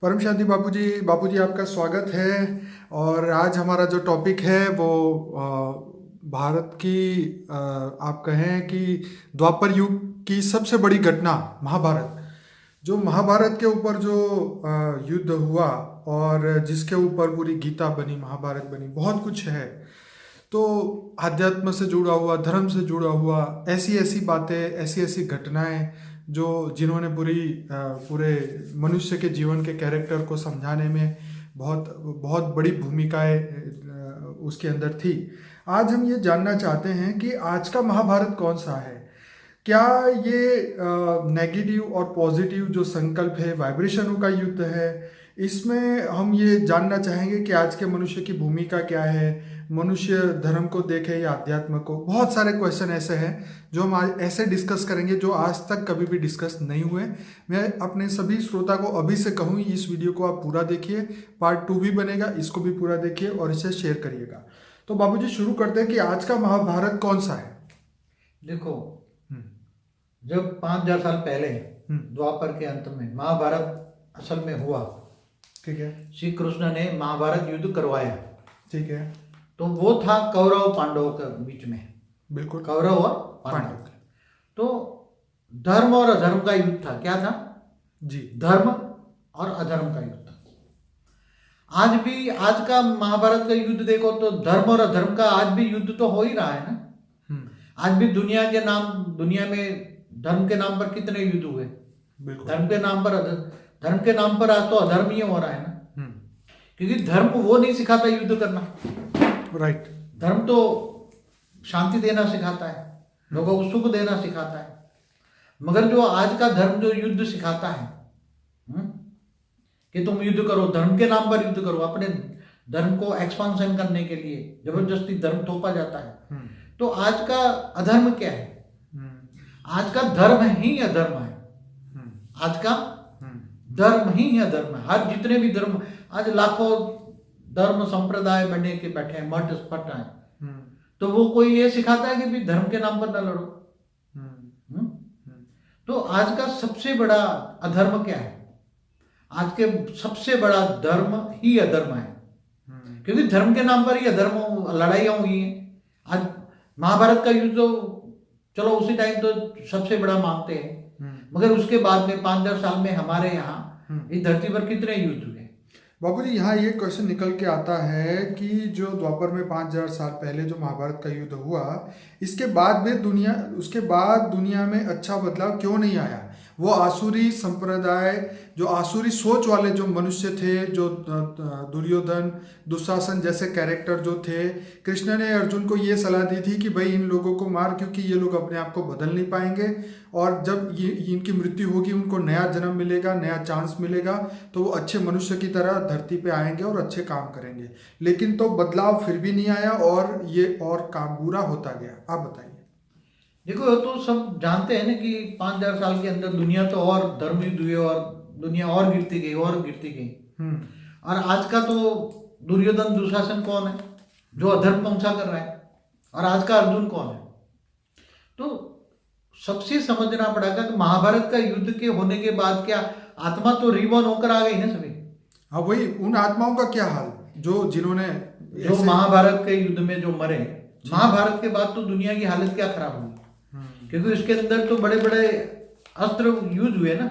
परम शांति बापूजी आपका स्वागत है। और आज हमारा जो टॉपिक है वो भारत की आप कहें कि द्वापर युग की सबसे बड़ी घटना महाभारत। जो महाभारत के ऊपर जो युद्ध हुआ और जिसके ऊपर पूरी गीता बनी, महाभारत बनी, बहुत कुछ है। तो आध्यात्म से जुड़ा हुआ, धर्म से जुड़ा हुआ, ऐसी ऐसी बातें, ऐसी ऐसी घटनाएं जो जिन्होंने पूरे मनुष्य के जीवन के कैरेक्टर को समझाने में बहुत बहुत बड़ी भूमिकाएं उसके अंदर थी। आज हम ये जानना चाहते हैं कि आज का महाभारत कौन सा है। क्या ये नेगेटिव और पॉजिटिव जो संकल्प है, वाइब्रेशनों का युद्ध है, इसमें हम ये जानना चाहेंगे कि आज के मनुष्य की भूमिका क्या है, मनुष्य धर्म को देखे या अध्यात्म को। बहुत सारे क्वेश्चन ऐसे हैं जो हम आज ऐसे डिस्कस करेंगे जो आज तक कभी भी डिस्कस नहीं हुए। मैं अपने सभी श्रोता को अभी से कहूँ, इस वीडियो को आप पूरा देखिए, पार्ट 2 भी बनेगा, इसको भी पूरा देखिए और इसे शेयर करिएगा। तो बाबूजी शुरू करते हैं कि आज का महाभारत कौन सा है। देखो, जब 5000 साल पहले द्वापर के अंत में महाभारत असल में हुआ, ठीक है, श्री कृष्ण ने महाभारत युद्ध करवाया, ठीक है, तो वो था कौरव पांडवों के बीच में। बिल्कुल, कौरव और पांडव। तो धर्म और अधर्म का युद्ध था। क्या था जी? धर्म और अधर्म का युद्ध था। आज भी आज का महाभारत का युद्ध देखो तो धर्म और अधर्म का आज भी युद्ध तो हो ही रहा है ना। आज भी दुनिया में धर्म के नाम पर कितने युद्ध हुए। धर्म के नाम पर आज तो अधर्म ही हो रहा है ना। क्योंकि धर्म वो नहीं सिखाता युद्ध करना, राइट। धर्म तो शांति देना सिखाता है, लोगों को सुख देना सिखाता है। मगर जो आज का धर्म जो युद्ध सिखाता है कि तुम युद्ध करो, धर्म के नाम पर युद्ध करो, अपने धर्म को एक्सपांशन करने के लिए जबरदस्ती धर्म थोपा जाता है। तो आज का अधर्म क्या है? आज का धर्म ही अधर्म है। आज का धर्म ही अधर्म है। आज जितने भी धर्म, आज लाखों धर्म संप्रदाय बने के बैठे हैं, मठ स्फट हैं, तो वो कोई ये सिखाता है कि भी धर्म के नाम पर न लड़ो। तो आज का सबसे बड़ा अधर्म क्या है? आज के सबसे बड़ा धर्म ही अधर्म है, क्योंकि धर्म के नाम पर ही अधर्म लड़ाइयां हुई हैं। आज महाभारत का युद्ध तो चलो उसी टाइम तो सबसे बड़ा मानते हैं, मगर उसके बाद में 5000 साल में हमारे यहाँ इस धरती पर कितने युद्ध हुए? बाबूजी यहाँ ये क्वेश्चन निकल के आता है कि जो द्वापर में 5000 साल पहले जो महाभारत का युद्ध हुआ, उसके बाद दुनिया में अच्छा बदलाव क्यों नहीं आया? वो आसुरी संप्रदाय, जो आसुरी सोच वाले जो मनुष्य थे, जो दुर्योधन, दुशासन जैसे कैरेक्टर जो थे, कृष्ण ने अर्जुन को ये सलाह दी थी कि भाई इन लोगों को मार, क्योंकि ये लोग अपने आप को बदल नहीं पाएंगे और जब इनकी मृत्यु होगी उनको नया जन्म मिलेगा, नया चांस मिलेगा, तो वो अच्छे मनुष्य की तरह धरती पे आएंगे और अच्छे काम करेंगे। लेकिन तो बदलाव फिर भी नहीं आया और ये और काम बुरा होता गया। आप बताइए। देखो, तो सब जानते हैं ना कि 5000 साल के अंदर दुनिया तो और धर्म युद्ध हुए और दुनिया और गिरती गई। और आज का तो दुर्योधन दुशासन कौन है जो अधर्म पहुंचा कर रहा है, और आज का अर्जुन कौन है? तो सबसे समझना पड़ेगा कि महाभारत का युद्ध के होने के बाद क्या आत्मा तो रिबॉर्न होकर आ गई ना सभी। हाँ, वही उन आत्माओं का क्या हाल जो महाभारत के युद्ध में जो मरे। महाभारत के बाद तो दुनिया की हालत क्या खराब हुई, क्योंकि उसके अंदर तो बड़े बड़े अस्त्र यूज हुए ना।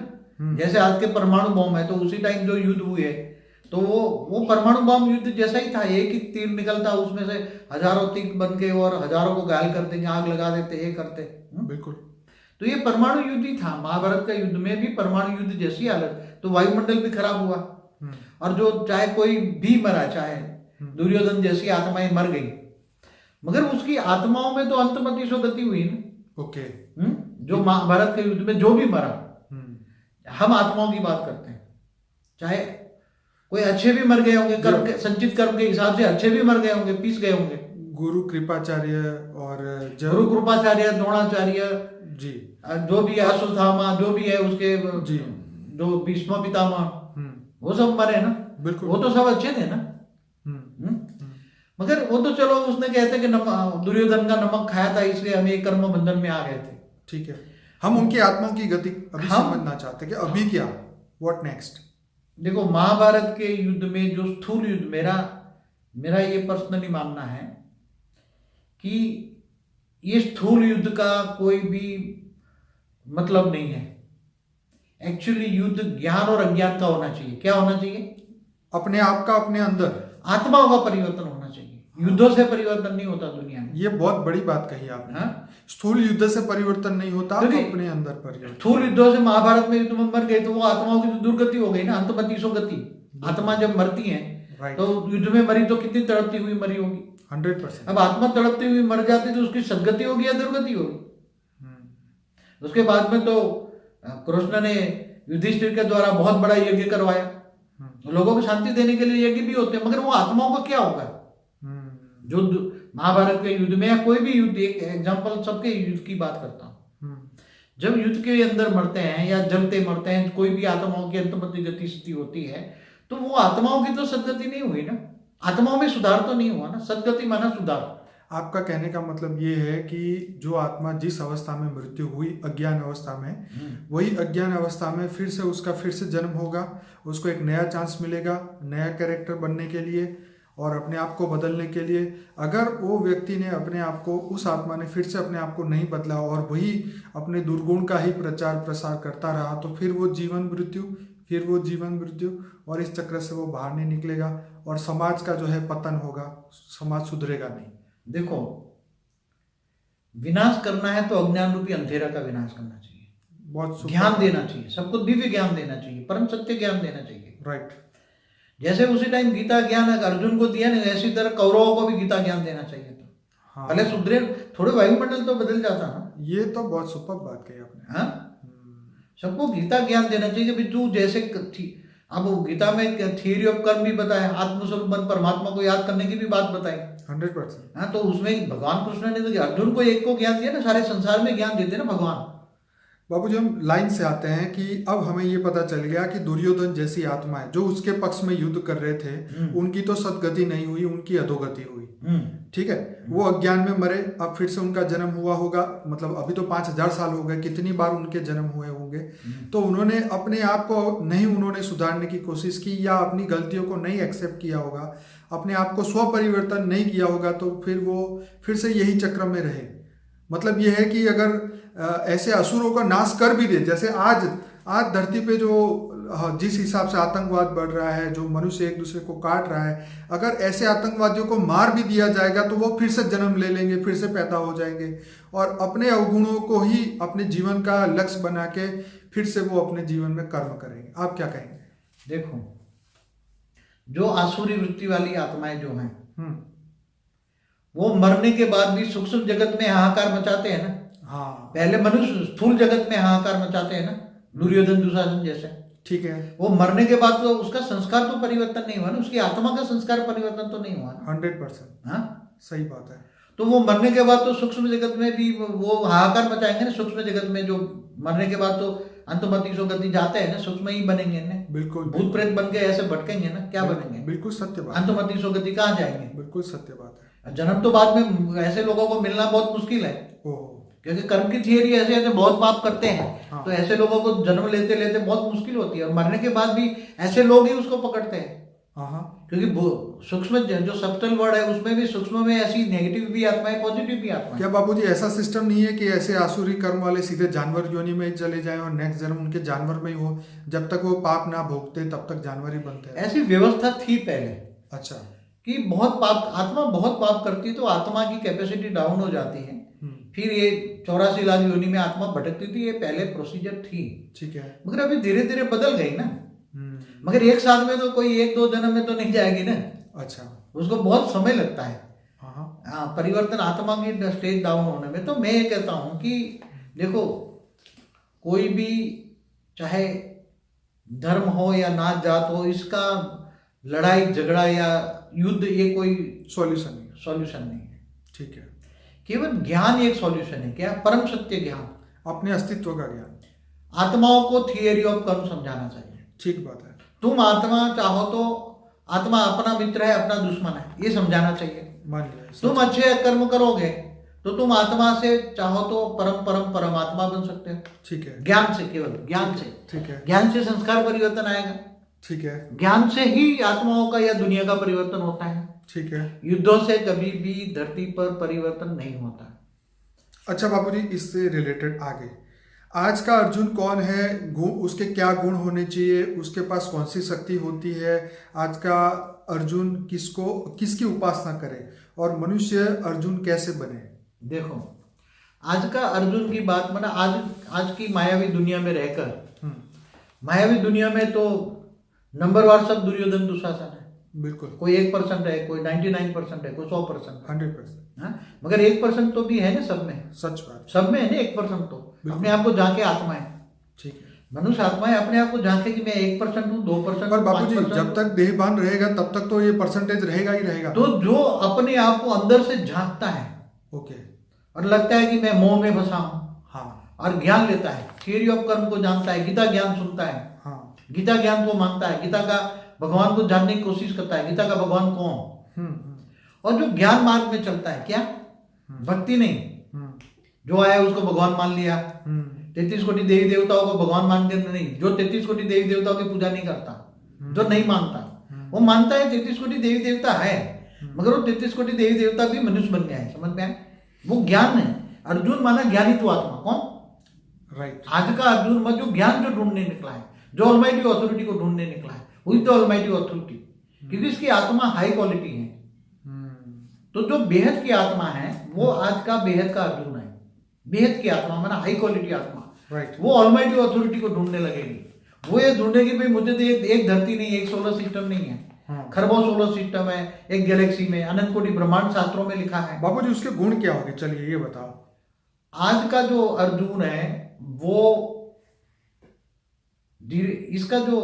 जैसे आज के परमाणु बम है, तो उसी टाइम जो युद्ध हुए तो वो परमाणु बम युद्ध जैसा ही था। एक ही तीर निकलता, उसमें से हजारों तीर बन के और हजारों को घायल कर देंगे, आग लगा देते, ये करते। बिल्कुल। तो ये परमाणु युद्ध ही था। महाभारत का युद्ध में भी परमाणु युद्ध जैसी हालत, तो वायुमंडल भी खराब हुआ। और जो चाहे कोई भी मरा, चाहे दुर्योधन जैसी आत्माएं मर गई, मगर उसकी आत्माओं में तो अंतमति गति हुई ना। ओके। जो महाभारत के युद्ध में जो भी मरा, हम आत्माओं की बात करते हैं। चाहे कोई अच्छे भी मर गए होंगे, कर्म के संचित कर्म के हिसाब से अच्छे भी मर गए होंगे, पीस गए होंगे। गुरु कृपाचार्य और द्रोणाचार्य जी, जो भी है, अश्वत्थामा जो भी है, उसके जी जो भीष्म पितामह, वो सब मरे ना। बिल्कुल, वो तो सब अच्छे थे ना। मगर वो तो चलो उसने कहते कि दुर्योधन का नमक खाया था इसलिए हम एक कर्म बंधन में आ गए थे। ठीक है, हम उनकी आत्माओं की गति अभी समझना चाहते हैं कि अभी क्या, व्हाट नेक्स्ट। देखो, महाभारत के युद्ध में जो स्थूल युद्ध, मेरा ये पर्सनली मानना है कि ये स्थूल युद्ध का कोई भी मतलब नहीं है। एक्चुअली युद्ध ज्ञान और अज्ञान का होना चाहिए। क्या होना चाहिए? अपने आप का, अपने अंदर आत्माओं का परिवर्तन होना चाहिए। युद्धों से परिवर्तन नहीं होता दुनिया में। ये बहुत बड़ी बात कही आपने। हाँ? स्थूल युद्ध से परिवर्तन नहीं होता, क्योंकि अपने अंदर परिवर्तन। स्थूल युद्धों से महाभारत में युद्ध में मर गए तो वो आत्माओं की तो दुर्गति हो गई ना, अंतमतीसो गति। आत्मा जब मरती है राइट, तो युद्ध में मरी तो कितनी तड़पती हुई मरी होगी? 100%। अब आत्मा तड़पती हुई मर जाती तो उसकी सदगति होगी या दुर्गति होगी? उसके बाद में तो कृष्ण ने युधिष्ठिर के द्वारा बहुत बड़ा यज्ञ करवाया। लोगों को शांति देने के लिए यज्ञ भी होते हैं, मगर वो आत्माओं को क्या होगा? जो महाभारत के युद्ध में या कोई भी युद्ध, एक एग्जांपल सबके युद्ध की बात करता हूँ, जब युद्ध के अंदर मरते हैं या जलते मरते हैं, कोई भी आत्माओं की अंतमति गति स्थिति होती है, तो वो आत्माओं की तो सदगति नहीं हुई ना, आत्माओं में सुधार तो नहीं हुआ ना। सदगति माना सुधार। आपका कहने का मतलब ये है कि जो आत्मा जिस अवस्था में मृत्यु हुई, अज्ञान अवस्था में, वही अज्ञान अवस्था में फिर से जन्म होगा, उसको एक नया चांस मिलेगा नया कैरेक्टर बनने के लिए और अपने आप को बदलने के लिए। अगर वो व्यक्ति ने अपने आप को, उस आत्मा ने फिर से अपने आप को नहीं बदला और वही अपने दुर्गुण का ही प्रचार प्रसार करता रहा, तो फिर वो जीवन मृत्यु और इस चक्र से वो बाहर नहीं निकलेगा और समाज का जो है पतन होगा, समाज सुधरेगा नहीं। देखो, विनाश करना है तो अज्ञान रूपी अंधेरा का विनाश करना चाहिए, बहुत ज्ञान देना चाहिए, सबको दिव्य ज्ञान देना चाहिए, परम सत्य ज्ञान देना चाहिए। राइट। जैसे उसी टाइम गीता ज्ञान अर्जुन को दिया ना, ऐसी तरह कौरवों को भी गीता ज्ञान देना चाहिए था। हाँ, पहले सुधरे, थोड़े वायुमंडल तो बदल जाता ना। ये तो बहुत सुपर बात कही आपने। हाँ, सबको गीता ज्ञान देना चाहिए कि तू जैसे थी। अब गीता में थियरी ऑफ कर्म भी बताया, आत्मस्वरूप मन परमात्मा को याद करने की भी बात बताई। 100%। हाँ, तो उसमें भगवान कृष्ण ने तो अर्जुन को एक को ज्ञान दिया ना, सारे संसार में ज्ञान देते ना भगवान। बाबू जी, हम लाइन से आते हैं कि अब हमें ये पता चल गया कि दुर्योधन जैसी आत्माएं जो उसके पक्ष में युद्ध कर रहे थे, उनकी तो सदगति नहीं हुई, उनकी अधोगति हुई। ठीक है, वो अज्ञान में मरे, अब फिर से उनका जन्म हुआ होगा, मतलब अभी तो 5000 साल हो गए, कितनी बार उनके जन्म हुए होंगे। तो उन्होंने अपने आप को नहीं उन्होंने सुधारने की कोशिश की या अपनी गलतियों को नहीं एक्सेप्ट किया होगा, अपने आप को स्व परिवर्तन नहीं किया होगा, तो फिर वो फिर से यही चक्र में रहे। मतलब ये है कि अगर ऐसे असुरों का नाश कर भी दे, जैसे आज धरती पे जो जिस हिसाब से आतंकवाद बढ़ रहा है, जो मनुष्य एक दूसरे को काट रहा है, अगर ऐसे आतंकवादियों को मार भी दिया जाएगा तो वो फिर से जन्म ले लेंगे, फिर से पैदा हो जाएंगे और अपने अवगुणों को ही अपने जीवन का लक्ष्य बना के फिर से वो अपने जीवन में कर्म करेंगे। आप क्या कहेंगे? देखो, जो आसुरी वृत्ति वाली आत्माएं जो हैं, वो मरने के बाद भी सूक्ष्म जगत में हाहाकार मचाते हैं ना। हाँ, पहले मनुष्य स्थूल जगत में हाहाकार मचाते हैं ना, दुर्योधन दुशासन जैसे। ठीक है, वो मरने के बाद तो उसका संस्कार तो परिवर्तन नहीं हुआ ना, उसकी आत्मा का संस्कार परिवर्तन तो नहीं हुआ ना। 100%। हाँ, सही बात है। तो वो मरने के बाद तो सूक्ष्म जगत में भी वो हाहाकार मचाएंगे ना। सूक्ष्म जगत में जो मरने के बाद तो अंतमतीसो गति जाते हैं ना, सूक्ष्म ही बनेंगे ना। बिल्कुल, भूत प्रेत बन के ऐसे भटकेंगे ना, क्या बनेंगे? बिल्कुल सत्य बात। अंतमतीसो गति कहाँ जाएंगे? बिल्कुल सत्य बात है। जन्म तो बाद में ऐसे लोगों को मिलना बहुत मुश्किल है, क्योंकि कर्म की थियरी ऐसे ऐसे बहुत पाप करते हैं। हाँ। तो ऐसे लोगों को जन्म लेते लेते बहुत मुश्किल होती है और मरने के बाद भी ऐसे लोग ही उसको पकड़ते हैं। हाँ, क्योंकि सूक्ष्म जो सब्टल वर्ड है उसमें भी सूक्ष्म में ऐसी नेगेटिव भी आत्मा है, पॉजिटिव भी आत्मा है। क्या बाबूजी ऐसा सिस्टम नहीं है कि ऐसे आसुरी कर्म वाले सीधे जानवर योनि में ही चले जाएं और नेक्स्ट जन्म उनके जानवर में ही हो, जब तक वो पाप ना भोगते तब तक जानवर ही बनते हैं? ऐसी व्यवस्था थी पहले। अच्छा। कि बहुत पाप, आत्मा बहुत पाप करती है तो आत्मा की कैपेसिटी डाउन हो जाती है, फिर ये 84 लाख योनि में आत्मा भटकती थी। ये पहले प्रोसीजर थी। ठीक है, मगर अभी धीरे धीरे बदल गई ना। मगर एक साथ में तो कोई 1-2 जन्म में तो नहीं जाएगी ना। अच्छा, उसको बहुत समय लगता है। हाँ, परिवर्तन आत्मा की स्टेज डाउन होने में। तो मैं ये कहता हूं कि देखो, कोई भी चाहे धर्म हो या नात जात हो, इसका लड़ाई झगड़ा या युद्ध ये कोई सॉल्यूशन नहीं है। ठीक है, केवल ज्ञान एक सॉल्यूशन है। क्या? परम सत्य ज्ञान, अपने अस्तित्व का ज्ञान। आत्माओं को थियरी ऑफ कर्म समझाना चाहिए। ठीक बात है। तुम आत्मा चाहो तो आत्मा अपना मित्र है, अपना दुश्मन है, ये समझाना चाहिए। मान लिया। तुम अच्छे कर्म करोगे तो तुम आत्मा से चाहो तो परमात्मा बन सकते हो। ठीक है, ज्ञान से, केवल ज्ञान से। ठीक है, ज्ञान से संस्कार परिवर्तन आएगा। ठीक है। ज्ञान से ही आत्माओं का या दुनिया का परिवर्तन होता है। ठीक है। युद्धों से कभी भी धरती पर परिवर्तन नहीं होता। अच्छा बापूजी, इससे रिलेटेड आगे, आज का अर्जुन कौन है, गुण उसके क्या गुण होने चाहिए, उसके पास कौन सी शक्ति होती है, आज का अर्जुन किसकी उपासना करे और मनुष्य अर्जुन कैसे बने? देखो, आज का अर्जुन की बात माना आज की मायावी दुनिया में रहकर, मायावी दुनिया में तो नंबरवार सब दुर्योधन दुशासन है। बिल्कुल। कोई 1% है, कोई 99% है, कोई 100%, 100%। मगर 1% तो भी है ना सब में। सच बात। सब में है ना 1% तो अपने आप को झांके आत्मा है। ठीक है। मनुष्य आत्मा है, अपने आप को झांके कि मैं 1% हूँ, 2%। पर बापूजी, जब तक देहभान रहेगा तब तक तो ये परसेंटेज रहेगा ही रहेगा। तो जो अपने आप को अंदर से झांकता है, ओके, और लगता है कि मैं मोह में फंसा हूं, हाँ, और ज्ञान लेता है, थियरी ऑफ कर्म को जानता है, गीता ज्ञान सुनता है, हाँ, गीता ज्ञान को मानता है, गीता का भगवान को जानने की कोशिश करता है, गीता का भगवान कौन, और जो ज्ञान मार्ग में चलता है, क्या भक्ति नहीं, जो आया उसको भगवान मान लिया, 33 कोटि देवी देवताओं को भगवान मानते नहीं, जो 33 कोटि देवी देवताओं की पूजा नहीं करता, जो नहीं मानता, वो मानता है 33 कोटि देवी देवता है, मगर वो 33 कोटि देवी देवता भी मनुष्य बन गया है। समझ में आए? वो ज्ञान है। अर्जुन माना ज्ञानित्व आत्मा। कौन? राइट। आज का अर्जुन में जो ज्ञान जो ढूंढने निकला है, जो ऑलमाइटी ऑथोरिटी को ढूंढने निकला है, वही तो ऑलमाइटी ऑथोरिटी, क्योंकि इसकी आत्मा हाई क्वालिटी है। तो जो बेहद की आत्मा है वो आज का बेहद का अर्जुन है। बेहद की आत्मा माना हाई क्वालिटी आत्मा, राइट। वो ऑलमाइटी ऑथोरिटी को ढूंढने लगेगी। वो ये ढूंढेगी भाई मुझे तो एक धरती नहीं, एक सोलर सिस्टम नहीं है, खरबों सोलर सिस्टम है, एक गैलेक्सी में अनंत कोटि ब्रह्मांड शास्त्रों में लिखा है। बापूजी, उसके गुण क्या होंगे, चलिए ये बताओ। आज का जो अर्जुन है वो इसका जो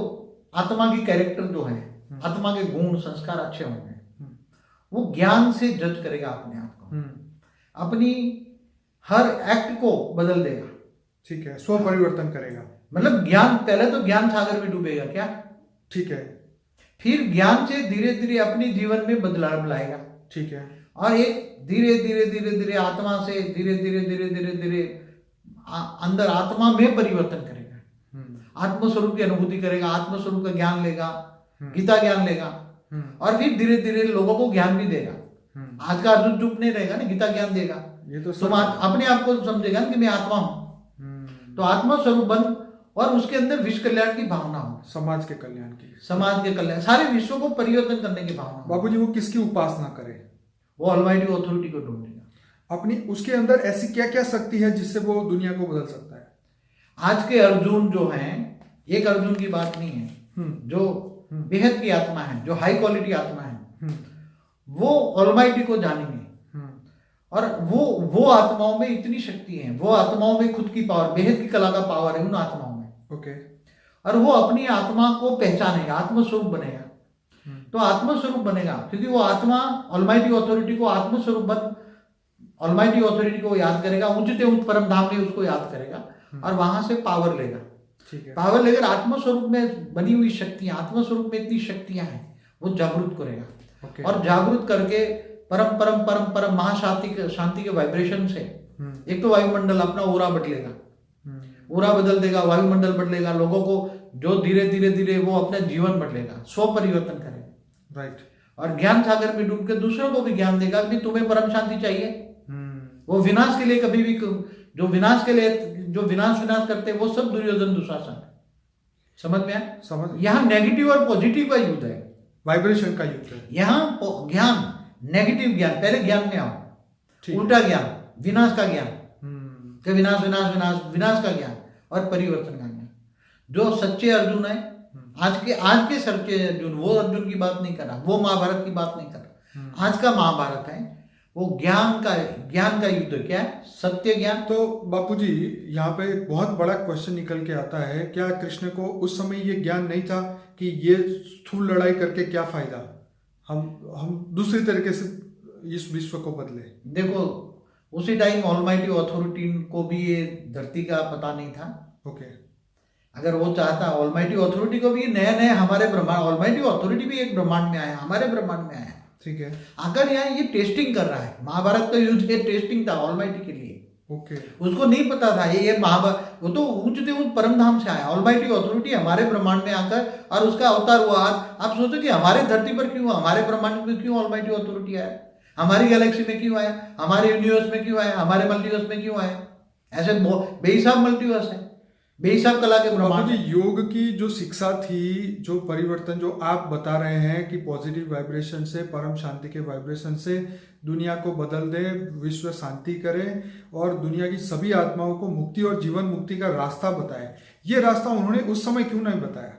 आत्मा की कैरेक्टर जो है, आत्मा के गुण संस्कार अच्छे होंगे, वो ज्ञान से जज करेगा अपने आप को, अपनी हर एक्ट को बदल देगा। ठीक है, स्व परिवर्तन करेगा। मतलब ज्ञान, पहले तो ज्ञान सागर में डूबेगा क्या, ठीक है, फिर ज्ञान से धीरे धीरे अपने जीवन में बदलाव लाएगा। ठीक है, और एक धीरे धीरे धीरे धीरे आत्मा से धीरे धीरे धीरे धीरे धीरे अंदर आत्मा में परिवर्तन करेगा, आत्मस्वरूप की अनुभूति करेगा, आत्मस्वरूप का ज्ञान लेगा, गीता ज्ञान लेगा, और फिर धीरे धीरे लोगों को ज्ञान भी देगा। आज का अर्जुन चुप नहीं रहेगा ना, गीता ज्ञान देगा, ये तो तुम अपने आप को समझेगा कि मैं आत्मा हूं। तो आत्मा स्वरूप बन, और उसके अंदर विश्व कल्याण की भावना हो, समाज के कल्याण की, समाज के कल्याण, सारे विश्व को परिवर्तन करने की भावना। बाबूजी, वो किसकी उपासना करे? वो ऑलमाइटी ऑथोरिटी को ढूंढेगा। अपनी उसके अंदर ऐसी क्या क्या शक्ति है जिससे वो दुनिया को बदल सकता है? आज के अर्जुन जो हैं, एक अर्जुन की बात नहीं है, जो बेहद की आत्मा है, जो हाई क्वालिटी आत्मा है, वो ऑलमाइटी को जानेंगे, और वो आत्माओं में इतनी शक्ति है, वो आत्माओं में खुद की पावर, बेहद की कला का पावर है उन आत्माओं में। ओके। और वो अपनी आत्मा को पहचानेगा, आत्मस्वरूप बनेगा। तो आत्मस्वरूप बनेगा क्योंकि वो आत्मा ऑलमाइटी ऑथोरिटी को आत्मस्वरूप बन, ऑलमाइटी ऑथोरिटी को याद करेगा, उच्चते उच्च परम धाम में उसको याद करेगा, और वहां से पावर लेगा। ठीक है। पावर लेकर आत्मस्वरूप में बनी हुई शक्तियां, आत्मस्वरूप में इतनी शक्तियां हैं, वो जागरूक करेगा। ओके। और जागरूक करके परम परम परम परम महाशांति के वाइब्रेशन से एक तो वायुमंडल अपना ओरा बदलेगा, ओरा बदल देगा, वायुमंडल बदलेगा, लोगों को जो धीरे धीरे धीरे वो अपना जीवन बदलेगा, स्व परिवर्तन करेगा। राइट। और ज्ञान सागर में डूब के दूसरों को भी ज्ञान देगा कि तुम्हें परम शांति चाहिए। वो विनाश के लिए कभी भी, जो विनाश के लिए जो विनाश करते हैं वो सब दुर्योधन दुशासन है। समझ में आया? समझ। यहाँ नेगेटिव और पॉजिटिव का युद्ध है, वाइब्रेशन का युद्ध है। यहाँ ज्ञान, नेगेटिव ज्ञान, पहले ज्ञान में आओ, उल्टा ज्ञान, विनाश का ज्ञान, कि विनाश विनाश विनाश, विनाश का ज्ञान और परिवर्तन का ज्ञान। जो सच्चे अर्जुन है, आज के सच्चे अर्जुन, वो अर्जुन की बात नहीं कर रहा, वो महाभारत की बात नहीं कर रहा, आज का महाभारत है, वो ज्ञान का युद्ध। क्या है? सत्य ज्ञान। तो बापूजी, यहाँ पे एक बहुत बड़ा क्वेश्चन निकल के आता है, क्या कृष्ण को उस समय ये ज्ञान नहीं था कि ये स्थूल लड़ाई करके क्या फायदा, हम दूसरी तरीके से इस विश्व को बदले? देखो, उसी टाइम ऑलमाइटी ऑथोरिटी को भी ये धरती का पता नहीं था। ओके। अगर वो चाहता, ऑलमाइटी ऑथोरिटी को भी नए हमारे ब्रह्मांड, ऑलमाइटी ऑथोरिटी भी एक ब्रह्मांड में आया, हमारे ब्रह्मांड में आया। ठीक है। अगर यहाँ ये टेस्टिंग कर रहा है, महाभारत का युद्ध ये टेस्टिंग था ऑलमाइटी के लिए। ओके। उसको नहीं पता था ये महाभारत, वो तो ऊंचते ऊंच परम धाम से आया, ऑलमाइटी अथॉरिटी हमारे ब्रह्मांड में आकर और उसका अवतार हुआ। आप सोचो कि हमारे धरती पर क्यों, हमारे ब्रह्मांड में क्यों ऑलमाइटी अथॉरिटी आया, हमारी गैलेक्सी में क्यों आया, हमारे यूनिवर्स में क्यों आया, हमारे मल्टीवर्स में क्यों आया। ऐसे बेहिसाब मल्टीवर्स है, बेहिसाब कला के ब्रह्मांड। बाबूजी, योग की जो शिक्षा थी, जो परिवर्तन जो आप बता रहे हैं कि पॉजिटिव वाइब्रेशन से, परम शांति के वाइब्रेशन से दुनिया को बदल दे, विश्व शांति करे और दुनिया की सभी आत्माओं को मुक्ति और जीवन मुक्ति का रास्ता बताए, ये रास्ता उन्होंने उस समय क्यों नहीं बताया?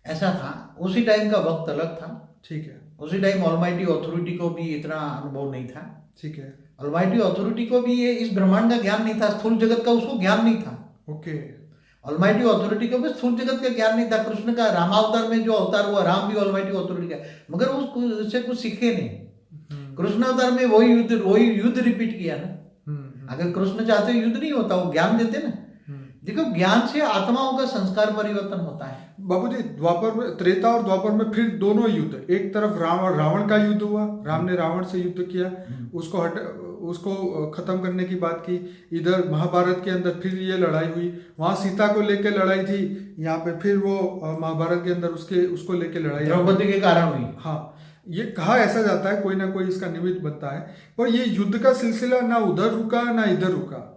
ऐसा था, उसी टाइम का वक्त अलग था। ठीक है। उसी टाइम ऑलमाइटी अथॉरिटी को भी इतना अनुभव नहीं था। ठीक है। ऑलमाइटी अथॉरिटी को भी ये इस ब्रह्मांड का ज्ञान नहीं था, स्थूल जगत का उसको ज्ञान नहीं था। ओके। ऑलमाइटी अथॉरिटी को भी स्थूल जगत का ज्ञान नहीं था। कृष्ण का रामावतार में जो अवतार हुआ, राम भी ऑलमाइटी अथॉरिटी का, मगर उससे कुछ सीखे नहीं। कृष्ण अवतार में वही युद्ध रिपीट किया ना। अगर कृष्ण चाहते युद्ध नहीं होता, वो ज्ञान देते ना। देखो, ज्ञान से आत्माओं का संस्कार परिवर्तन होता है। बाबूजी, द्वापर में, त्रेता और द्वापर में फिर दोनों युद्ध, एक तरफ रावण का युद्ध हुआ, राम ने रावण से युद्ध किया, उसको खत्म करने की बात की। इधर महाभारत के अंदर फिर ये लड़ाई हुई, वहां सीता को लेके लड़ाई थी, यहाँ पे फिर वो महाभारत के अंदर उसको लेके लड़ाई, द्रौपदी के कारण हुई। हाँ, ये कहा ऐसा जाता है, कोई ना कोई इसका निमित्त बनता है, पर ये युद्ध का सिलसिला ना उधर रुका ना इधर रुका।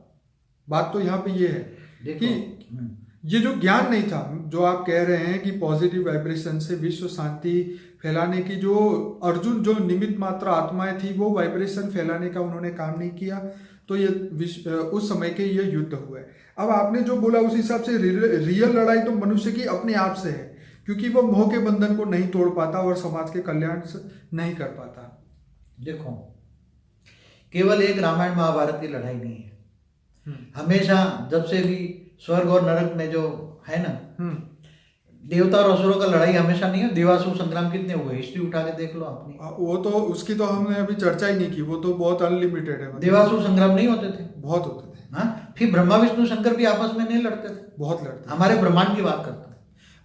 बात तो यहाँ पे ये है कि ये जो ज्ञान नहीं था, जो आप कह रहे हैं कि पॉजिटिव वाइब्रेशन से विश्व शांति फैलाने की, जो अर्जुन जो निमित्त मात्र आत्माएं थी, वो वाइब्रेशन फैलाने का उन्होंने काम नहीं किया, तो ये उस समय के ये युद्ध हुए। अब आपने जो बोला उस हिसाब से रियल लड़ाई तो मनुष्य की अपने आप से है, क्योंकि वो मोह के बंधन को नहीं तोड़ पाता और समाज के कल्याण नहीं कर पाता। देखो, केवल एक रामायण महाभारत की लड़ाई नहीं है। हमेशा जब से भी स्वर्ग और नरक में जो है ना, देवता और असुरों का लड़ाई हमेशा नहीं है। देवासुर संग्राम कितने हुए, हिस्ट्री उठा के देख लो अपनी। वो तो उसकी तो हमने अभी चर्चा ही नहीं की, वो तो बहुत अनलिमिटेड है। देवासुर संग्राम नहीं होते थे? बहुत होते थे। हाँ, फिर ब्रह्मा विष्णु शंकर भी आपस में नहीं लड़ते थे? बहुत लड़ते। हमारे ब्रह्मांड की बात करते हैं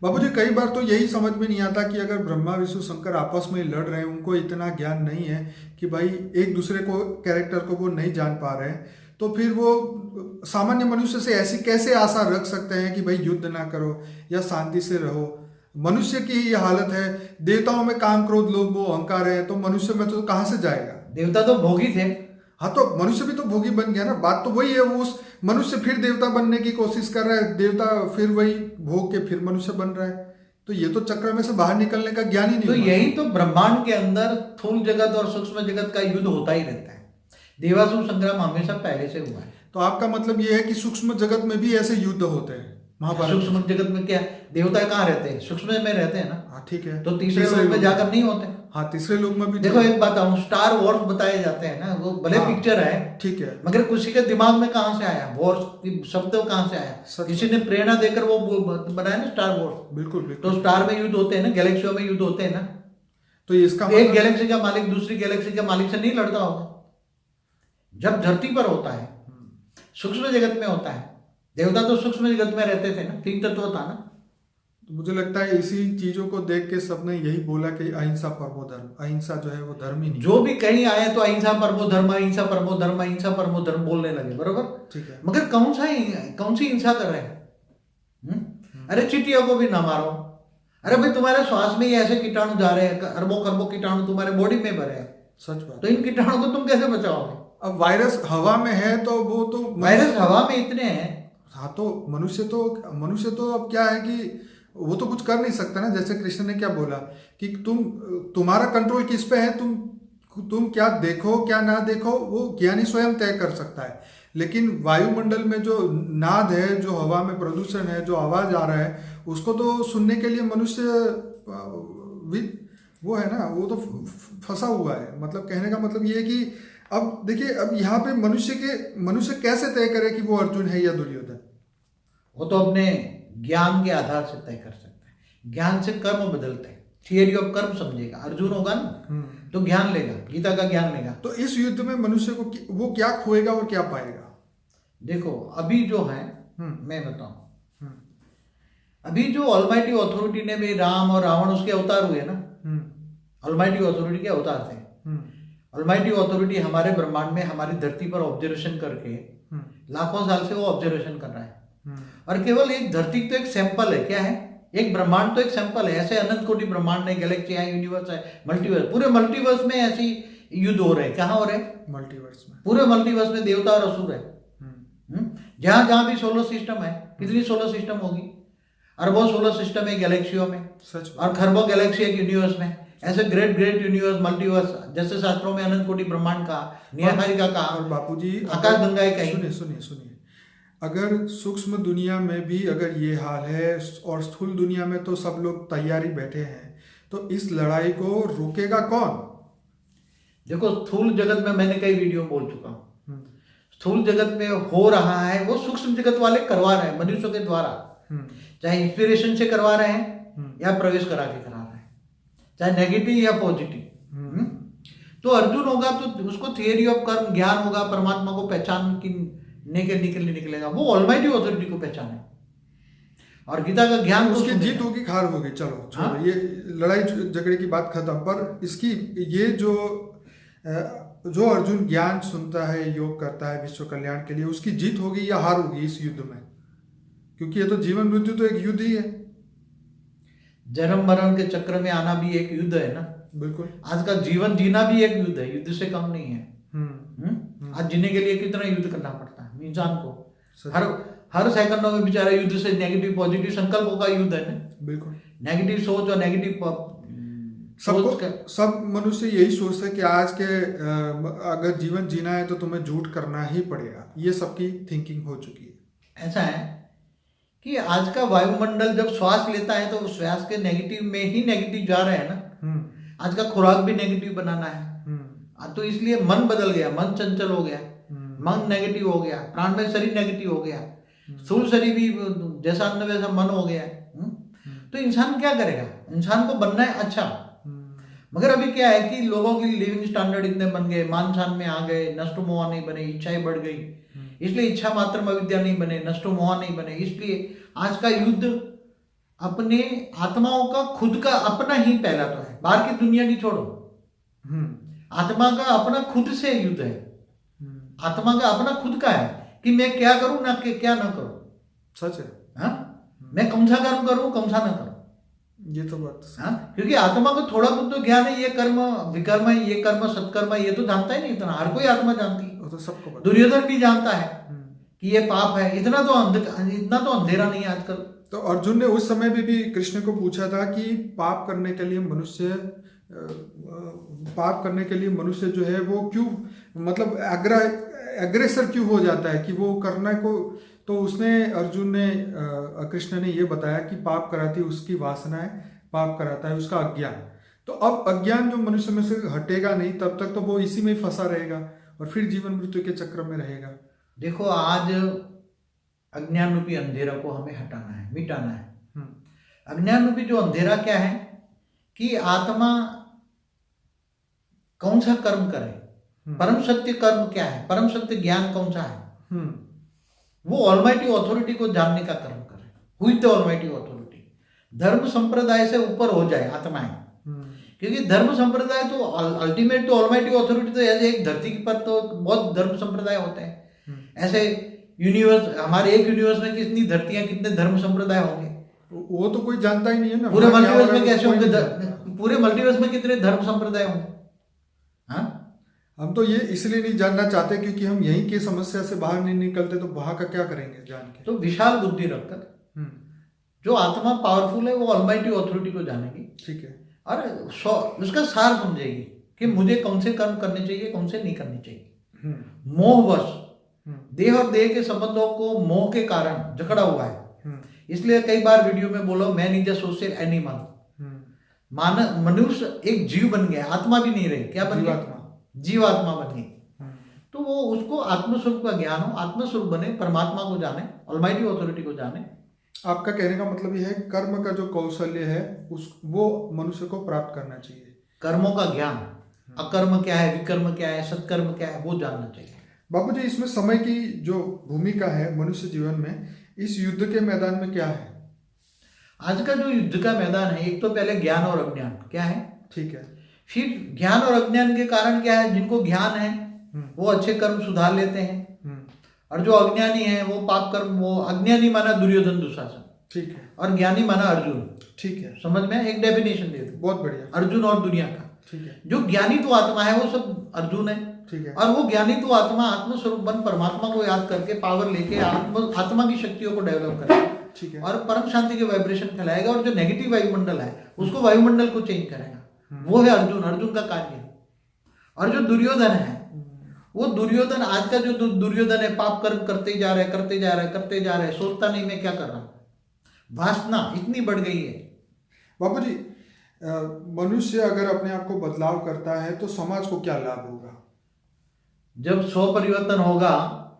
बाबूजी। कई बार तो यही समझ में नहीं आता कि अगर ब्रह्मा विष्णु शंकर आपस में लड़ रहे हैं, उनको इतना ज्ञान नहीं है कि भाई एक दूसरे को, कैरेक्टर को वो नहीं जान पा रहे हैं, तो फिर वो सामान्य मनुष्य से ऐसी कैसे आशा रख सकते हैं कि भाई युद्ध ना करो या शांति से रहो। मनुष्य की ये हालत है, देवताओं में काम क्रोध लोभ मोह अहंकार है, तो मनुष्य में तो कहाँ से जाएगा? देवता तो भोगी थे। हाँ, तो मनुष्य भी तो भोगी बन गया ना। बात तो वही है, वो उस मनुष्य फिर देवता बनने की कोशिश कर रहा है, देवता फिर वही भोग के फिर मनुष्य बन रहा है, तो ये तो चक्र में से बाहर निकलने का ज्ञान ही नहीं। तो यही तो ब्रह्मांड के अंदर स्थूल जगत और सूक्ष्म जगत का युद्ध होता ही रहता है। देवासुर संग्राम हमेशा पहले से हुआ है। तो आपका मतलब ये है कि सूक्ष्म जगत में भी ऐसे युद्ध होते हैं? महाभारत सूक्ष्म जगत में क्या, देवता कहाँ रहते हैं? सूक्ष्म में रहते हैं ना। हाँ, ठीक है। तो तीसरे लोक में जाकर नहीं होते? हाँ, तीसरे लोक में भी। देखो, एक बात बताऊं, स्टार वॉर्स बताए जाते हैं ना, वो भले पिक्चर है, ठीक है, मगर किसी के दिमाग में कहाँ से आया वॉर्स शब्द, कहाँ से आया? किसी ने प्रेरणा देकर वो बनाया ना स्टार वॉर्स। बिल्कुल बिल्कुल। तो स्टार में युद्ध होते हैं ना, गैलेक्सियों में युद्ध होते हैं ना। तो इसका एक गैलेक्सी का मालिक दूसरी गैलेक्सी के मालिक से नहीं लड़ता होगा। जब धरती पर होता है, सूक्ष्म जगत में होता है। देवता तो सूक्ष्म जगत में रहते थे ना, तीन तत्व था ना। तो मुझे लगता है इसी चीजों को देख के सबने यही बोला कि अहिंसा परमो धर्म। अहिंसा जो है वो धर्म ही नहीं। जो भी कहीं आए तो अहिंसा परमो धर्म, अहिंसा परमो धर्म, अहिंसा परमो धर्म बोलने लगे, बरोबर? ठीक है, मगर कौन सी हिंसा कर रहे हैं? अरे चींटियों को भी ना मारो। अरे भाई, तुम्हारे श्वास में ही ऐसे कीटाणु जा रहे हैं, अरबों खरबों कीटाणु तुम्हारे बॉडी में भरे हैं। सच बात। तो इन कीटाणु को तुम कैसे बचाओगे? अब वायरस हवा में है तो वो तो वायरस हवा में इतने हैं। हाँ, तो मनुष्य तो अब क्या है कि वो तो कुछ कर नहीं सकता ना। जैसे कृष्ण ने क्या बोला कि तुम्हारा कंट्रोल किस पे है, तुम क्या देखो क्या ना देखो, वो ज्ञानी स्वयं तय कर सकता है। लेकिन वायुमंडल में जो नाद है, जो हवा में प्रदूषण है, जो आवाज आ रहा है, उसको तो सुनने के लिए मनुष्य वो है ना, वो तो फंसा हुआ है। मतलब कहने का मतलब ये है कि अब देखिए, अब यहाँ पे मनुष्य कैसे तय करे कि वो अर्जुन है या दुर्योधन? वो तो अपने ज्ञान के आधार से तय कर सकता है। ज्ञान से कर्म बदलते हैं। थियरी ऑफ कर्म समझेगा। अर्जुन होगा ना तो ज्ञान लेगा, गीता का ज्ञान लेगा। तो इस युद्ध में मनुष्य को वो क्या खोएगा और क्या पाएगा? देखो, अभी जो है, मैं बताऊं, अभी जो ऑलमाइटी अथॉरिटी ने भी, राम और रावण उसके अवतार हुए ना, ऑलमाइटी अथॉरिटी के अवतार थे। ऑलमाइटी अथॉरिटी हमारे ब्रह्मांड में, हमारी धरती पर ऑब्जर्वेशन करके लाखों साल से वो ऑब्जर्वेशन कर रहा है। और केवल एक धरती तो एक सैंपल है, क्या है, एक ब्रह्मांड तो एक सैंपल है। ऐसे अनंत कोटि ब्रह्मांड है, गैलेक्सी है, यूनिवर्स है, मल्टीवर्स, पूरे मल्टीवर्स में ऐसी युद्ध हो रहे हैं। कहाँ हो रहे हैं? मल्टीवर्स में। पूरे मल्टीवर्स में देवता और असुर है। जहां जहां भी सोलर सिस्टम है, कितनी सोलर सिस्टम होगी? अरबों सोलर सिस्टम है गैलेक्सियों में, और खरबों गैलेक्सी एक यूनिवर्स में। ऐसे ग्रेट ग्रेट यूनिवर्स, मल्टीवर्स, जैसे शास्त्रों में अनंत कोटि ब्रह्मांड का, न्यायकारी का कहा, और बापूजी आकाश गंगा कहीं। सुनिए सुनिए सुनिए, अगर सूक्ष्म दुनिया में भी अगर ये हाल है और स्थूल दुनिया में तो सब लोग तैयारी बैठे हैं, तो इस लड़ाई को रोकेगा कौन? देखो, स्थूल जगत में मैंने कई वीडियो बोल चुका हूँ। स्थूल जगत में हो रहा है वो सूक्ष्म जगत वाले करवा रहे हैं मनुष्यों के द्वारा, चाहे इंस्पिरेशन से करवा रहे हैं या प्रवेश करा के करा रहे हैं, चाहे नेगेटिव या पॉजिटिव। तो अर्जुन होगा तो उसको थियरी ऑफ कर्म ज्ञान होगा, परमात्मा को पहचान की निकलेगा, वो ऑलमाइटी अथॉरिटी को पहचाने, और गीता का ज्ञान उसकी जीत होगी, खार होगी। चलो छोड़ो, ये लड़ाई झगड़े की बात खत्म। पर इसकी ये जो अर्जुन ज्ञान सुनता है, योग करता है विश्व कल्याण के लिए, उसकी जीत होगी या हार होगी इस युद्ध में? क्योंकि ये तो जीवन मृत्यु तो एक युद्ध ही है। जन्म मरण के चक्र में आना भी एक युद्ध है ना। बिल्कुल। आज का जीवन जीना भी एक युद्ध है, युद्ध से कम नहीं है। आज जीने के लिए कितना युद्ध करना पड़ता है इंसान को। हर सेकंडों में बेचारा युद्ध से, नेगेटिव पॉजिटिव संकल्पों का युद्ध है ना। बिल्कुल। नेगेटिव सोच और नेगेटिव सब मनुष्य यही सोचते हैं कि आज के अगर जीवन जीना है तो तुम्हें झूठ करना ही पड़ेगा, ये सबकी थिंकिंग हो चुकी है। ऐसा है कि आज का वायुमंडल जब श्वास लेता है तो उस श्वास के नेगेटिव में ही नेगेटिव जा रहे हैं ना। आज का खुराक भी नेगेटिव बनाना है, तो इसलिए मन बदल गया, मन चंचल हो गया, मन नेगेटिव हो गया, प्राण में शरीर नेगेटिव हो गया, स्थूल शरीर भी जैसा अन्न वैसा मन हो गया। तो इंसान क्या करेगा? इंसान को बनना है अच्छा, मगर अभी क्या है कि लोगों की लिविंग स्टैंडर्ड इतने बन गए, मान शान में आ गए, नष्ट मोह नहीं बने, इच्छाएं बढ़ गई, इसलिए इच्छा मात्र में अविद्या नहीं बने, नष्ट मोह नहीं बने। इसलिए आज का युद्ध अपने आत्माओं का, खुद का अपना ही पहला तो है, बाहर की दुनिया की छोड़ो। आत्मा का अपना खुद से युद्ध है। आत्मा का अपना खुद का है कि मैं क्या करूं ना क्या ना करूं। सच है। हाँ, मैं कौन सा कर्म करूं, कौन सा ना करूं। ये तो बात। हाँ, क्योंकि आत्मा को थोड़ा बहुत तो ज्ञान है, ये कर्म विकर्म है, ये कर्म सत्कर्म है, ये तो जानता ही नहीं इतना। हर कोई आत्मा जानती है, तो सबको पता। दुर्योधन भी जानता है कि ये पाप है। इतना तो अंधेरा नहीं है आजकल। तो अर्जुन ने उस समय भी कृष्ण को पूछा था कि पाप करने के लिए मनुष्य जो है वो क्यों, मतलब एग्रेसर क्यों हो जाता है कि वो करने को। तो कृष्ण ने ये बताया कि पाप कराती है उसकी वासनाएं, पाप कराता है उसका अज्ञान। तो अब अज्ञान जो मनुष्य में से हटेगा नहीं, तब तक तो वो इसी में ही फंसा रहेगा और फिर जीवन मृत्यु के चक्र में रहेगा। देखो, आज अज्ञान रूपी अंधेरा को हमें हटाना है, मिटाना है। अज्ञान रूपी जो अंधेरा क्या है कि आत्मा कौन सा कर्म करे, परम सत्य कर्म क्या है, परम सत्य ज्ञान कौन सा है, वो ऑलमाइटी अथॉरिटी को जानने का कर्म करे। हुई तो ऑलमाइटी अथॉरिटी, धर्म संप्रदाय से ऊपर हो जाए आत्माएं। क्योंकि धर्म संप्रदाय तो अल्टीमेट तो ऑलमाइटी अथॉरिटी तो ऐसे एक धरती पर तो बहुत धर्म संप्रदाय होते हैं। ऐसे यूनिवर्स, हमारे एक यूनिवर्स में कितनी धरतियां, कितने धर्म संप्रदाय होंगे, वो तो कोई जानता ही नहीं है ना। पूरे मल्टीवर्स में कैसे होंगे, पूरे मल्टीवर्स में कितने धर्म संप्रदाय होंगे। हाँ, हम तो ये इसलिए नहीं जानना चाहते क्योंकि हम यहीं की समस्या से बाहर नहीं निकलते, तो वहां का क्या करेंगे जान के। तो विशाल बुद्धि रखकर जो आत्मा पावरफुल है वो ऑलमाइटी अथॉरिटी को जानेगी, ठीक है, और उसका सार समझेगी कि मुझे कौन से कर्म करने चाहिए, कौन से नहीं करने चाहिए। मोहवश देह और देह के संबंधों को मोह के कारण जकड़ा हुआ है। इसलिए कई बार वीडियो में बोलो, man is a social animal. मनुष्य एक जीव बन गया, आत्मा भी नहीं रही, क्या बन गया, जीवात्मा बन गई। तो वो उसको आत्मस्वरूप का ज्ञान हो, आत्मस्वरूप बने, परमात्मा को जाने, ऑलमाइटी अथॉरिटी को जाने। आपका कहने का मतलब यह है कर्म का जो कौशल्य है वो मनुष्य को प्राप्त करना चाहिए। कर्मों का ज्ञान, अकर्म क्या है, विकर्म क्या है, सत्कर्म क्या है, वो जानना चाहिए। बाबूजी, इसमें समय की जो भूमिका है मनुष्य जीवन में, इस युद्ध के मैदान में क्या है? आज का जो युद्ध का मैदान है, एक तो पहले ज्ञान और अज्ञान क्या है, ठीक है। फिर ज्ञान और अज्ञान के कारण क्या है, जिनको ज्ञान है वो अच्छे कर्म सुधार लेते हैं और जो अज्ञानी है वो पाप कर्म, वो अज्ञानी माना दुर्योधन दुशासन, ठीक है, और ज्ञानी माना अर्जुन। ठीक है, समझ में एक डेफिनेशन दे दो बहुत बढ़िया, अर्जुन और दुनिया का। ठीक है, जो ज्ञानी तो आत्मा है वो सब अर्जुन है, ठीक है, और वो ज्ञानी तो आत्मा आत्मस्वरूप बन परमात्मा को याद करके पावर लेके आत्मा की शक्तियों को डेवलप करेगा, ठीक है, और परम शांति के वाइब्रेशन फैलाएगा, और जो नेगेटिव वायुमंडल है उसको वायुमंडल को चेंज करेगा। वो है अर्जुन, अर्जुन का कार्य। और जो दुर्योधन है वो दुर्योधन, आज का जो दुर्योधन है, पाप कर्म करते जा रहे करते जा रहे करते जा रहे, सोचता नहीं मैं क्या कर रहा हूं, वासना इतनी बढ़ गई है। बाबूजी, मनुष्य अगर अपने आप को बदलाव करता है तो समाज को क्या लाभ होगा? जब स्व परिवर्तन होगा,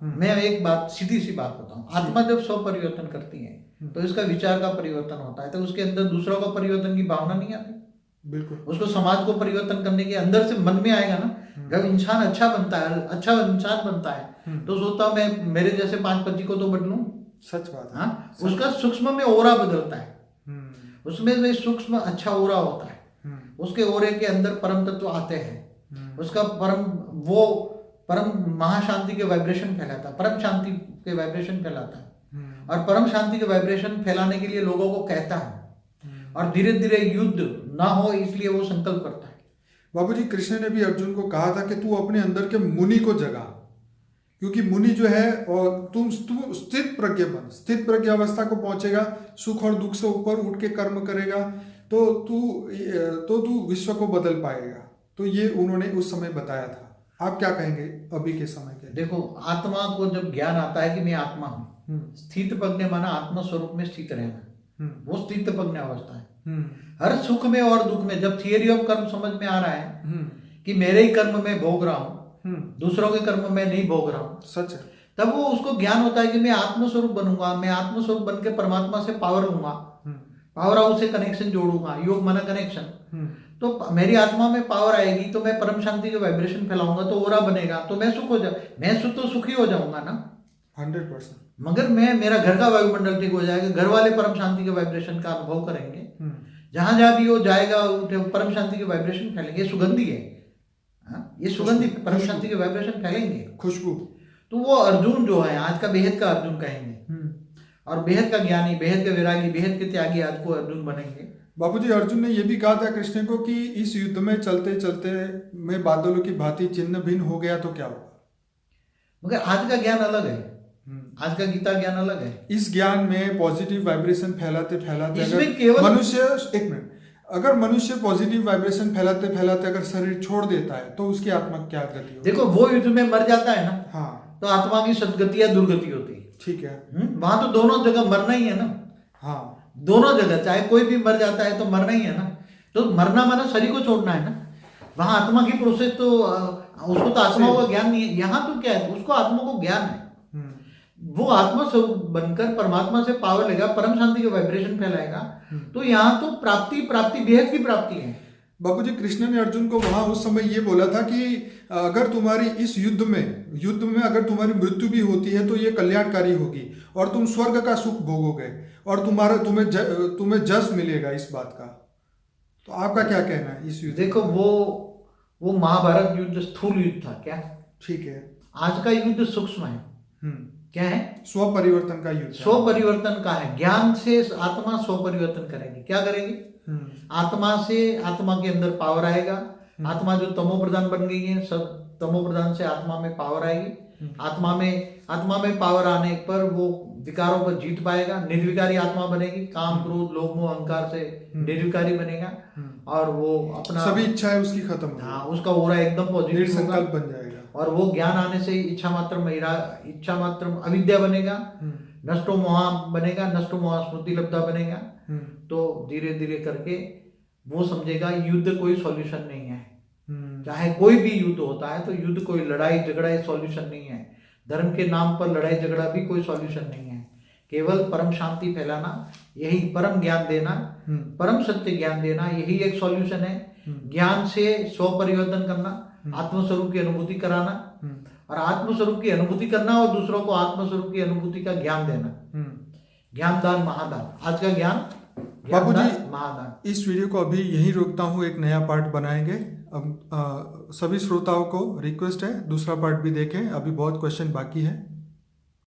मैं एक बात सीधी सी बात बताऊं, आत्मा जब स्व परिवर्तन करती है तो इसका विचार का परिवर्तन होता है, तो उसके अंदर दूसरों का परिवर्तन की भावना नहीं आती। बिल्कुल, उसको समाज को परिवर्तन करने के अंदर से मन में आएगा ना। जब इंसान अच्छा बनता है, अच्छा इंसान बनता है, तो सोचता हूं मैं मेरे जैसे 5-25 को तो बदलूं। सच बात है। हाँ, उसका सूक्ष्म में ओरा बदलता है, उसमें सूक्ष्म अच्छा ओरा होता है, उसके ओरे के अंदर परम तत्व आते हैं, उसका वो परम महाशांति के वाइब्रेशन फैलाता है, परम शांति के वाइब्रेशन फैलाता है, और परम शांति के वाइब्रेशन फैलाने के लिए लोगों को कहता है, और धीरे धीरे युद्ध ना हो इसलिए वो संकल्प करता है। बाबूजी, कृष्ण ने भी अर्जुन को कहा था कि तू अपने अंदर के मुनि को जगा, क्योंकि मुनि जो है, और तू स्थित प्रज्ञ बन, स्थित प्रज्ञ अवस्था को पहुंचेगा, सुख और दुख से ऊपर उठ के कर्म करेगा, तो तू विश्व को बदल पाएगा। तो ये उन्होंने उस समय बताया था। आप क्या कहेंगे अभी के समय के? देखो, आत्मा को जब ज्ञान आता है कि मैं आत्मा हूं, स्थित प्रज्ञ माना आत्मा स्वरूप में स्थित रहना, वो स्थित प्रज्ञ अवस्था है। हर सुख में और दुख में जब थियरी ऑफ कर्म समझ में आ रहा है कि मेरे ही कर्म में भोग रहा हूं, दूसरों के कर्म में नहीं भोग रहा हूं, सच है, तब वो उसको ज्ञान होता है कि मैं आत्मस्वरूप बनूंगा, मैं आत्मस्वरूप बन के परमात्मा से पावर लूंगा, पावर हाउस से कनेक्शन जोड़ूंगा, योग माना कनेक्शन, तो मेरी आत्मा में पावर आएगी, तो मैं परम शांति के वाइब्रेशन फैलाऊंगा, तो ओरा बनेगा, तो मैं तो सुखी हो जाऊंगा ना 100%। मगर मेरा घर का वायुमंडल ठीक हो जाएगा, घर वाले परम शांति के वाइब्रेशन का अनुभव करेंगे, जहां जहां भी वो जाएगा परम शांति के वाइब्रेशन फैलेंगे। सुगंधी है, ये सुगंधी परम शांति के वाइब्रेशन फैलेंगे, खुशबू। तो वो अर्जुन जो है आज का बेहद का अर्जुन कहेंगे, और बेहद का ज्ञानी, बेहद का विरागी, बेहद के त्यागी आज को अर्जुन बनेंगे। बाबूजी, अर्जुन ने यह भी कहा था कृष्ण को कि इस युद्ध में चलते चलते मैं बादलों की भांति छिन्न भिन्न हो गया तो क्या होगा? मगर आज का ज्ञान अलग है, आज का गीता ज्ञान अलग है। इस ज्ञान में पॉजिटिव वाइब्रेशन फैलाते फैलाते इसमें केवल मनुष्य, एक मिनट, अगर मनुष्य पॉजिटिव वाइब्रेशन फैलाते फैलाते अगर शरीर छोड़ देता है तो उसकी आत्मा क्या गति होगी? देखो, वो युद्ध में मर जाता है ना, हाँ, तो आत्मा की सदगति या दुर्गति होती है। ठीक है, वहां तो दोनों जगह मरना ही है ना। हाँ, दोनों जगह चाहे कोई भी मर जाता है तो मरना ही है ना। तो मरना माना शरीर को छोड़ना है ना। वहां आत्मा की प्रोसेस तो उसको तो आत्मा का ज्ञान नहीं है। यहाँ तो क्या है, उसको आत्मा को ज्ञान है। वो आत्मा स्वरूप बनकर परमात्मा से पावर लेगा, परम शांति के वाइब्रेशन फैलाएगा। तो यहाँ तो प्राप्ति बेहद की प्राप्ति है। बाबूजी, कृष्ण ने अर्जुन को वहां उस समय ये बोला था कि अगर तुम्हारी इस युद्ध में अगर तुम्हारी मृत्यु भी होती है तो ये कल्याणकारी होगी और तुम स्वर्ग का सुख भोगोगे और तुम्हें जस मिलेगा इस बात का। तो आपका क्या कहना है इस युद्ध? देखो, वो महाभारत युद्ध स्थूल युद्ध था क्या? ठीक है। आज का युद्ध सूक्ष्म है। क्या है? स्व परिवर्तन का युद्ध। स्व परिवर्तन का है। ज्ञान से आत्मा स्व परिवर्तन करेगी। क्या करेगी? आत्मा से आत्मा के अंदर पावर आएगा। आत्मा जो तमो प्रधान बन गई है, सब तमो प्रधान से आत्मा में पावर आएगी। आत्मा में पावर आने पर वो विकारों पर जीत पाएगा। निर्विकारी आत्मा बनेगी। काम, क्रोध, लोभ, मोह, अहंकार से निर्विकारी बनेगा और वो अपना सभी इच्छाएं उसकी खत्म हो। हाँ, उसका ओरा एकदम पॉजिटिव होगा बन जाएगा। और वो ज्ञान आने से इच्छा मात्र अविद्या बनेगा। नष्टो मोहा बनेगा। नष्टो मोहा स्मृति लब्धा बनेगा। तो धीरे धीरे करके वो समझेगा युद्ध कोई सॉल्यूशन नहीं है। चाहे कोई भी युद्ध होता है तो युद्ध कोई लड़ाई झगड़ा सॉल्यूशन नहीं है। धर्म के नाम पर लड़ाई झगड़ा भी कोई सॉल्यूशन नहीं है। केवल परम शांति फैलाना, यही परम ज्ञान देना, परम सत्य ज्ञान देना, यही एक सॉल्यूशन है। ज्ञान से स्व परिवर्तन करना, आत्मस्वरूप की अनुभूति कराना और आत्मस्वरूप की अनुभूति करना और दूसरों को आत्मस्वरूप की अनुभूति का ज्ञान देना। ज्ञानदान महादान। आज का ज्ञान बाबूजी, महादान। इस वीडियो को अभी यहीं रोकता हूँ। एक नया पार्ट बनाएंगे। अब सभी श्रोताओं को रिक्वेस्ट है दूसरा पार्ट भी देखें। अभी बहुत क्वेश्चन बाकी है।